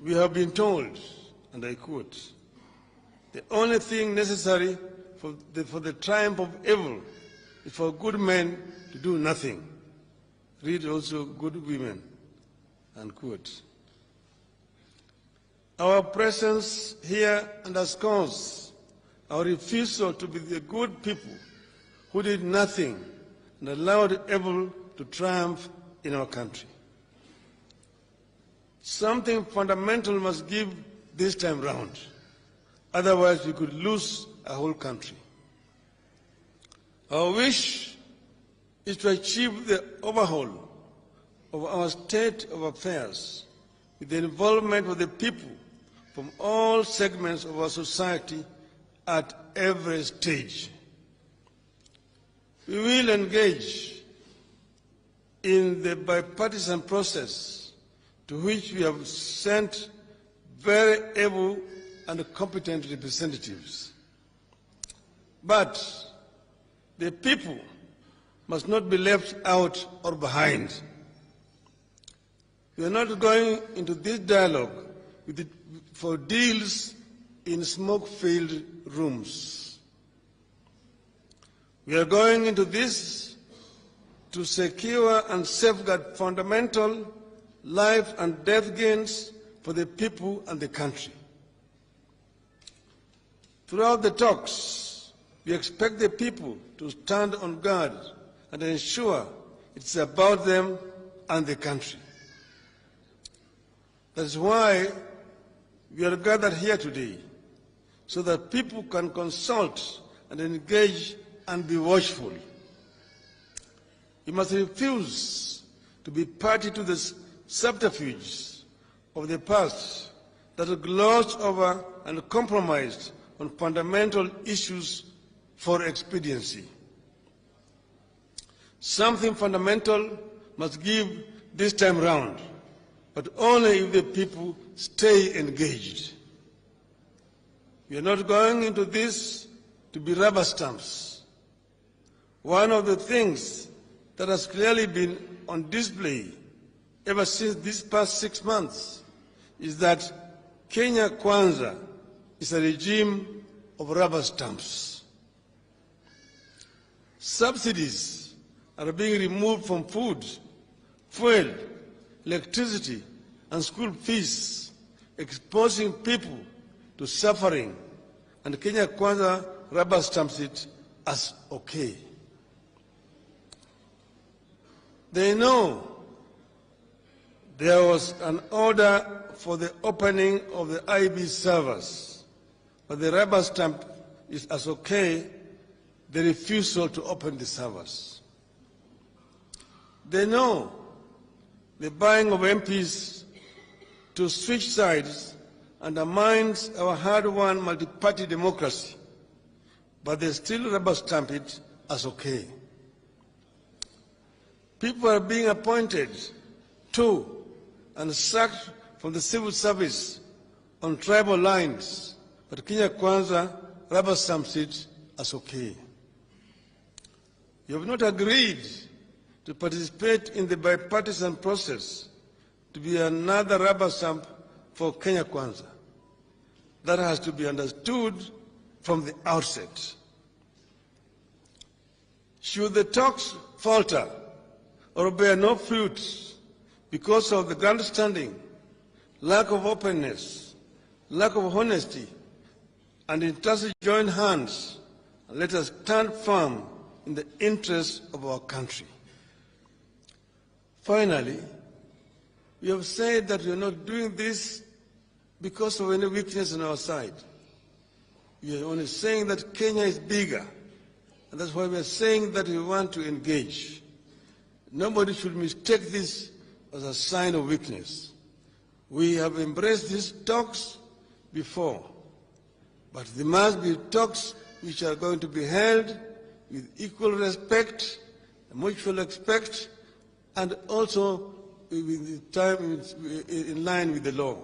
we have been told, and I quote, "The only thing necessary for the triumph of evil is for good men to do nothing. Read also good women," unquote. Our presence here underscores our refusal to be the good people who did nothing and allowed evil to triumph in our country. Something fundamental must give this time round. Otherwise, we could lose a whole country. Our wish is to achieve the overhaul of our state of affairs with the involvement of the people from all segments of our society at every stage. We will engage in the bipartisan process to which we have sent very able and competent representatives. But the people must not be left out or behind. We are not going into this dialogue for deals in smoke-filled rooms. We are going into this to secure and safeguard fundamental life and death gains for the people and the country. Throughout the talks, we expect the people to stand on guard and ensure it's about them and the country. That's why we are gathered here today, so that people can consult and engage and be watchful. We must refuse to be party to the subterfuges of the past that are glossed over and compromised on fundamental issues for expediency. Something fundamental must give this time round, but only if the people stay engaged. We are not going into this to be rubber stamps. One of the things that has clearly been on display ever since these past 6 months is that Kwanza is a regime of rubber stamps. Subsidies are being removed from food, fuel, electricity, and school fees, exposing people to suffering, and Kwanza rubber stamps it as okay. They know there was an order for the opening of the IB servers, but the rubber stamp is as okay the refusal to open the servers. They know the buying of MPs to switch sides undermines our hard-won multi-party democracy, but they still rubber stamp it as okay. People are being appointed to and sacked from the civil service on tribal lines, but Kwanza rubber stamps it as okay. You have not agreed to participate in the bipartisan process to be another rubber stamp for Kwanza. That has to be understood from the outset. Should the talks falter or bear no fruit because of the grandstanding, lack of openness, lack of honesty, and interested join hands, and let us stand firm in the interests of our country. Finally, we have said that we are not doing this because of any weakness on our side. We are only saying that Kenya is bigger, and that's why we are saying that we want to engage. Nobody should mistake this as a sign of weakness. We have embraced these talks before, but there must be talks which are going to be held with equal respect, mutual respect, and also with time in line with the law.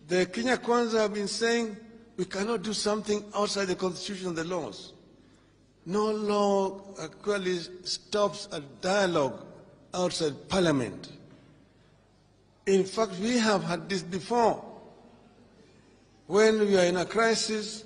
The Kwanza have been saying we cannot do something outside the constitution and the laws. No law actually stops a dialogue outside parliament. In fact, we have had this before. When we are in a crisis,